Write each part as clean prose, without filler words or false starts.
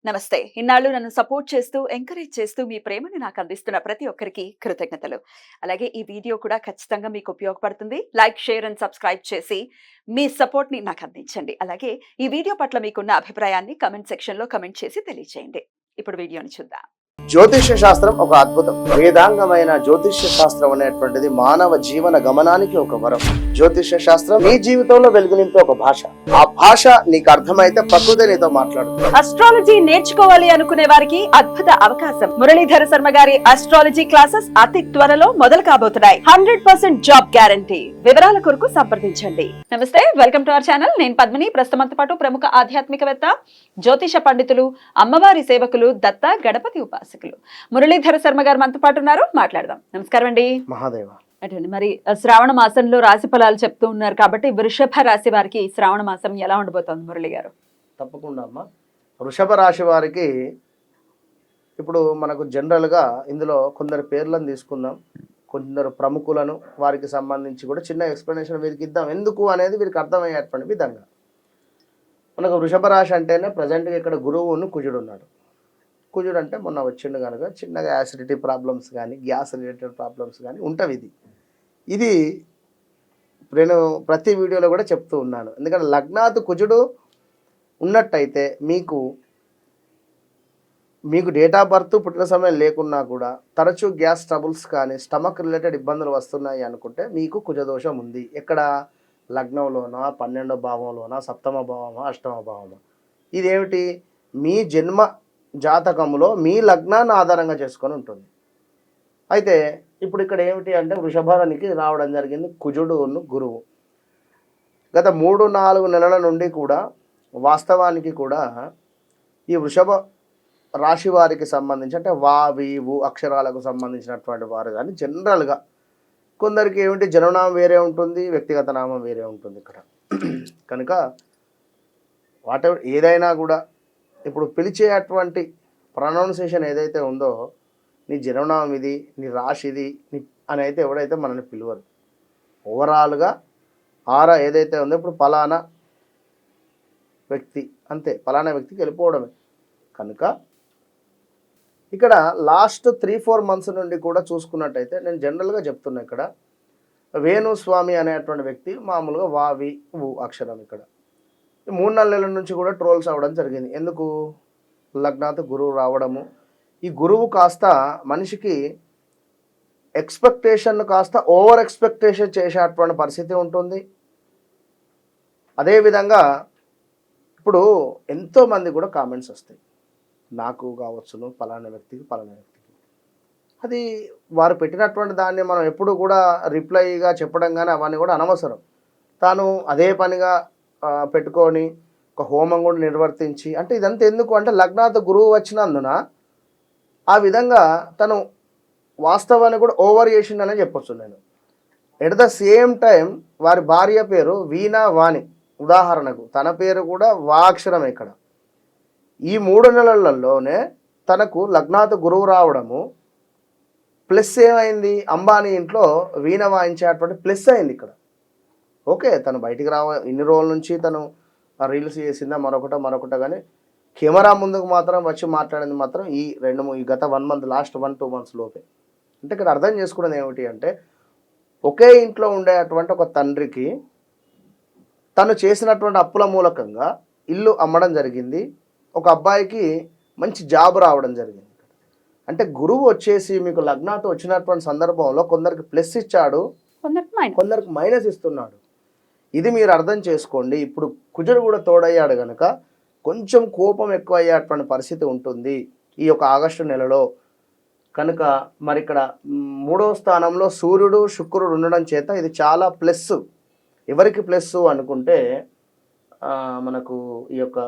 నమస్తే. ఇన్నాళ్ళు నన్ను సపోర్ట్ చేస్తూ, ఎంకరేజ్ చేస్తూ మీ ప్రేమని నాకు అందిస్తున్న ప్రతి ఒక్కరికి కృతజ్ఞతలు. అలాగే ఈ వీడియో కూడా ఖచ్చితంగా మీకు ఉపయోగపడుతుంది. లైక్, షేర్ అండ్ సబ్స్క్రైబ్ చేసి మీ సపోర్ట్‌ని నాకు అందించండి. అలాగే ఈ వీడియో పట్ల మీకున్న అభిప్రాయాన్ని కామెంట్ సెక్షన్‌లో కామెంట్ చేసి తెలియజేయండి. ఇప్పుడు వీడియోని చూద్దాం. జ్యోతిష్య శాస్త్రం ఒక అద్భుతం. వేదాంగమైన జ్యోతిష్య శాస్త్రం అనేటువంటిది మానవ జీవన గమనానికి ఒక వరం. జ్యోతిష్య శాస్త్రం నీ జీవితంలో వెలుగునింపే ఒక భాష. ఆ భాష నీకు అర్థమైతే ప్రకృతి నీతో మాట్లాడుతుంది. అస్ట్రాలజీ నేర్చుకోవాలి అనుకునే వారికి అద్భుత అవకాశం. మురళీధర శర్మ గారి అస్ట్రాలజీ క్లాసెస్ అతి త్వరలో మొదలు కాబోతున్నాయి. 100% జాబ్ గ్యారంటీ. వివరాల కొరకు సంప్రదించండి. నమస్తే, వెల్కమ్ టు అవర్ ఛానల్. నేను పద్మిని. ప్రస్తుతంతో పాటు ప్రముఖ ఆధ్యాత్మికవేత్త, జ్యోతిష పండితులు, అమ్మవారి సేవకులు, దత్త గణపతి ఉపాసకులు మురళీధర శర్మ గారు మనతో పాటు ఉన్నారు. మాట్లాడదాం. నమస్కారం అండి. మహాదేవ. అంటే మరి శ్రావణ మాసంలో రాశి ఫలాలు చెప్తూ ఉన్నారు కాబట్టి వృషభ రాశి వారికి శ్రావణ మాసం ఎలా ఉండబోతోంది మురళి గారు? తప్పకుండా అమ్మా. వృషభ రాశి వారికి ఇప్పుడు మనకు జనరల్గా ఇందులో కొందరు పేర్లను తీసుకుందాం, కొందరు ప్రముఖులను, వారికి సంబంధించి కూడా చిన్న ఎక్స్ప్లెనేషన్ వీరికి ఇద్దాం. ఎందుకు అనేది వీరికి అర్థమయ్యేటువంటి విధంగా. మనకు వృషభ రాశి అంటేనే ప్రజెంట్గా ఇక్కడ గురువును కుజుడు ఉన్నాడు. కుజుడు అంటే మొన్న వచ్చిండు కనుక చిన్నగా యాసిడిటీ ప్రాబ్లమ్స్ కానీ, గ్యాస్ రిలేటెడ్ ప్రాబ్లమ్స్ కానీ ఉంటవి. ఇది నేను ప్రతి వీడియోలో కూడా చెప్తూ ఉన్నాను. ఎందుకంటే లగ్నాత్ కుజుడు ఉన్నట్టయితే మీకు డేట్ ఆఫ్ బర్త్ పుట్టిన సమయం లేకున్నా కూడా తరచూ గ్యాస్ ట్రబుల్స్ కానీ, స్టమక్ రిలేటెడ్ ఇబ్బందులు వస్తున్నాయి అనుకుంటే మీకు కుజదోషం ఉంది. ఎక్కడ? లగ్నంలోనా, 12వ భావంలోనా, 7వ భావమా, 8వ భావమా? ఇదేమిటి? మీ జన్మ జాతకంలో మీ లగ్నాన్ని ఆధారంగా చేసుకొని ఉంటుంది. అయితే ఇప్పుడు ఇక్కడ ఏమిటి అంటే వృషభానికి రావడం జరిగింది కుజుడును గురువు. గత 3-4 నెలల నుండి కూడా వాస్తవానికి కూడా ఈ వృషభ రాశి వారికి సంబంధించి అంటే వా వి వు అక్షరాలకు సంబంధించినటువంటి వారు కానీ జనరల్గా కొందరికి ఏమిటి జన్మనామం వేరే ఉంటుంది, వ్యక్తిగత నామం వేరే ఉంటుంది ఇక్కడ. కనుక వాటెవర్ ఏదైనా కూడా ఇప్పుడు పిలిచేటువంటి ప్రొనౌన్సియేషన్ ఏదైతే ఉందో, నీ జన్మనామం ఇది, నీ రాశి ఇది అని అయితే ఎవడైతే మనల్ని పిలువరు. ఓవరాల్గా ఆరా ఏదైతే ఉందో ఇప్పుడు ఫలానా వ్యక్తి అంతే, ఫలానా వ్యక్తికి వెళ్ళిపోవడమే. కనుక ఇక్కడ లాస్ట్ 3-4 మంత్స్ నుండి కూడా చూసుకున్నట్టయితే నేను జనరల్గా చెప్తున్నా, ఇక్కడ వేణుస్వామి అనేటువంటి వ్యక్తి మామూలుగా వావి వు అక్షరం ఇక్కడ 3-4 నెలల నుంచి కూడా ట్రోల్స్ అవ్వడం జరిగింది. ఎందుకు? లగ్నాత్ గురువు రావడము. ఈ గురువు కాస్త మనిషికి ఎక్స్పెక్టేషన్ కాస్త ఓవర్ ఎక్స్పెక్టేషన్ చేసేటువంటి పరిస్థితి ఉంటుంది. అదేవిధంగా ఇప్పుడు ఎంతోమంది కూడా కామెంట్స్ వస్తాయి, నాకు కావచ్చును, పలానా వ్యక్తికి పలానా వ్యక్తికి. అది వారు పెట్టినటువంటి దాన్ని మనం ఎప్పుడు కూడా రిప్లైగా చెప్పడం కానీ అవన్నీ కూడా అనవసరం. తాను అదే పనిగా పెట్టుకొని ఒక హోమం కూడా నిర్వర్తించి, అంటే ఇదంతా ఎందుకు అంటే లగ్నాత్ గురువు వచ్చినందున ఆ విధంగా తను వాస్తవాన్ని కూడా ఓవర్ చేసిండనే చెప్పొచ్చు నేను. ఎట్ ద సేమ్ టైం వారి భార్య పేరు వీణా వాణి, ఉదాహరణకు తన పేరు కూడా వా అక్షరం. ఇక్కడ ఈ 3 నెలలలోనే తనకు లగ్నాత్ గురువు రావడము ప్లస్ ఏమైంది, అంబానీ ఇంట్లో వీణ వాయించేటువంటి ప్లస్ అయింది ఇక్కడ. ఓకే, తను బయటికి ఇన్ని రోజుల నుంచి తను రీల్స్ చేసిందా మరొకట కానీ కెమెరా ముందుకు మాత్రం వచ్చి మాట్లాడింది మాత్రం ఈ గత 1 మంత్, లాస్ట్ 1-2 మంత్స్ లోపే. అంటే ఇక్కడ అర్థం చేసుకున్నది ఏమిటి అంటే ఒకే ఇంట్లో ఉండేటువంటి ఒక తండ్రికి తను చేసినటువంటి అప్పుల మూలకంగా ఇల్లు అమ్మడం జరిగింది. ఒక అబ్బాయికి మంచి జాబ్ రావడం జరిగింది. అంటే గురువు వచ్చేసి మీకు లగ్నాతో వచ్చినటువంటి సందర్భంలో కొందరికి ప్లస్ ఇచ్చాడు, కొందరికి మైనస్ ఇస్తున్నాడు. ఇది మీరు అర్థం చేసుకోండి. ఇప్పుడు కుజుడు కూడా తోడయ్యాడు కనుక కొంచెం కోపం ఎక్కువ అయ్యేటువంటి పరిస్థితి ఉంటుంది ఈ యొక్క ఆగస్టు నెలలో. కనుక మరి ఇక్కడ 3వ స్థానంలో సూర్యుడు శుక్రుడు ఉండడం చేత ఇది చాలా ప్లస్. ఎవరికి ప్లస్ అనుకుంటే మనకు ఈ యొక్క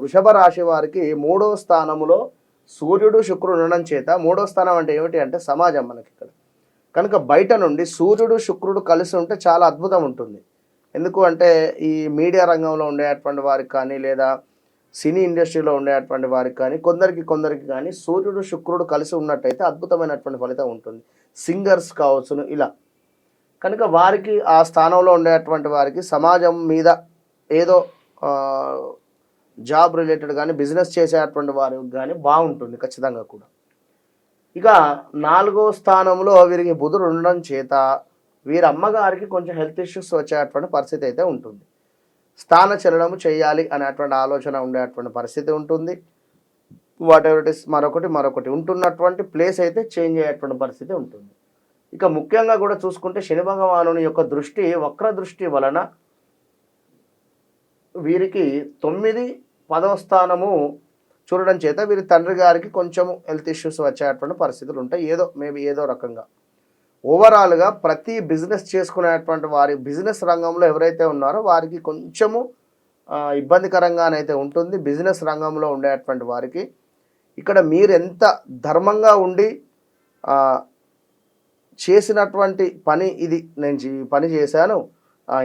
వృషభ రాశి వారికి 3వ స్థానంలో సూర్యుడు శుక్రుడు ఉండడం చేత, 3వ స్థానం అంటే ఏమిటి అంటే సమాజం మనకి ఇక్కడ. కనుక బయట నుండి సూర్యుడు శుక్రుడు కలిసి ఉంటే చాలా అద్భుతం ఉంటుంది. ఎందుకు అంటే ఈ మీడియా రంగంలో ఉండేటువంటి వారికి కానీ, లేదా సినీ ఇండస్ట్రీలో ఉండేటువంటి వారికి కానీ, కొందరికి కానీ సూర్యుడు శుక్రుడు కలిసి ఉన్నట్టయితే అద్భుతమైనటువంటి ఫలితం ఉంటుంది. సింగర్స్ కావచ్చును ఇలా. కనుక వారికి ఆ స్థానంలో ఉండేటువంటి వారికి సమాజం మీద ఏదో జాబ్ రిలేటెడ్ కానీ బిజినెస్ చేసేటువంటి వారికి కానీ బాగుంటుంది ఖచ్చితంగా కూడా. ఇక 4వ స్థానంలో వీరికి బుధుడు ఉండడం చేత వీరి అమ్మగారికి కొంచెం హెల్త్ ఇష్యూస్ వచ్చేటువంటి పరిస్థితి అయితే ఉంటుంది. స్థాన చలనము చేయాలి అనేటువంటి ఆలోచన ఉండేటువంటి పరిస్థితి ఉంటుంది. వాట్ ఎవర్ ఇట్ ఇస్ మరొకటి ఉంటున్నటువంటి ప్లేస్ అయితే చేంజ్ అయ్యేటువంటి పరిస్థితి ఉంటుంది. ఇక ముఖ్యంగా కూడా చూసుకుంటే శని భగవానుని యొక్క దృష్టి వక్ర దృష్టి వలన వీరికి 9, 10వ స్థానము చూడడం చేత వీరి తండ్రి గారికి కొంచెము హెల్త్ ఇష్యూస్ వచ్చేటువంటి పరిస్థితులు ఉంటాయి. ఏదో రకంగా ఓవరాల్గా ప్రతి బిజినెస్ చేసుకునేటువంటి వారి బిజినెస్ రంగంలో ఎవరైతే ఉన్నారో వారికి కొంచెము ఇబ్బందికరంగానైతే ఉంటుంది. బిజినెస్ రంగంలో ఉండేటువంటి వారికి ఇక్కడ మీరు ఎంత ధర్మంగా ఉండి చేసినటువంటి పని ఇది, నేను ఈ పని చేశాను,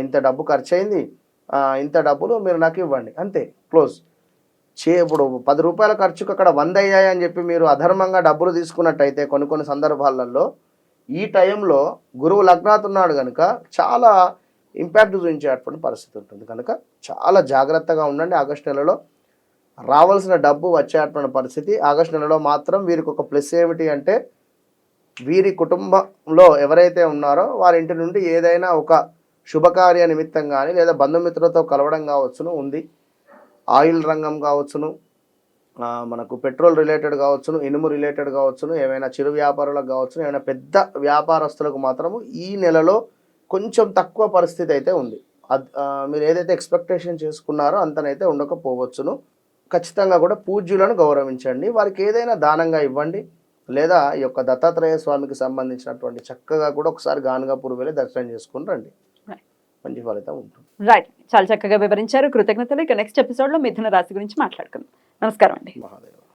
ఇంత డబ్బు ఖర్చు అయింది, ఇంత డబ్బులు మీరు నాకు ఇవ్వండి, అంతే, క్లోజ్. ఇప్పుడు 10 రూపాయల ఖర్చుకు అక్కడ 100 అయ్యాయి అని చెప్పి మీరు అధర్మంగా డబ్బులు తీసుకున్నట్టయితే కొన్ని సందర్భాలలో ఈ టైంలో గురువు లగ్నాత్ ఉన్నాడు కనుక చాలా ఇంపాక్ట్ చూపించేటువంటి పరిస్థితి ఉంటుంది. కనుక చాలా జాగ్రత్తగా ఉండండి. ఆగస్టు నెలలో రావాల్సిన డబ్బు వచ్చేటువంటి పరిస్థితి. ఆగస్టు నెలలో మాత్రం వీరికి ఒక ప్లస్ ఏమిటి అంటే వీరి కుటుంబంలో ఎవరైతే ఉన్నారో వారి ఇంటి నుండి ఏదైనా ఒక శుభకార్య నిమిత్తం కానీ లేదా బంధుమిత్రులతో కలవడం కావచ్చును ఉంది. ఆయిల్ రంగం కావచ్చును, మనకు పెట్రోల్ రిలేటెడ్ కావచ్చును, ఇనుము రిలేటెడ్ కావచ్చును, ఏమైనా చిరు వ్యాపారులకు కావచ్చును, ఏమైనా పెద్ద వ్యాపారస్తులకు మాత్రము ఈ నెలలో కొంచెం తక్కువ పరిస్థితి అయితే ఉంది. మీరు ఏదైతే ఎక్స్పెక్టేషన్ చేసుకున్నారో అంతనైతే ఉండకపోవచ్చును. ఖచ్చితంగా కూడా పూజ్యులను గౌరవించండి. వారికి ఏదైనా దానంగా ఇవ్వండి. లేదా ఈ యొక్క దత్తాత్రేయ స్వామికి సంబంధించినటువంటి చక్కగా కూడా ఒకసారి గానుగాపూర్ వెళ్ళి దర్శనం చేసుకుని రండి, మంచి ఫలితం ఉంటుంది. రైట్, చాలా చక్కగా వివరించారు. కృతజ్ఞతలు. ఇక నెక్స్ట్ ఎపిసోడ్ లో మిథున రాశి గురించి మాట్లాడుకుందాం. నమస్కారం అండి. మహాదేవ్.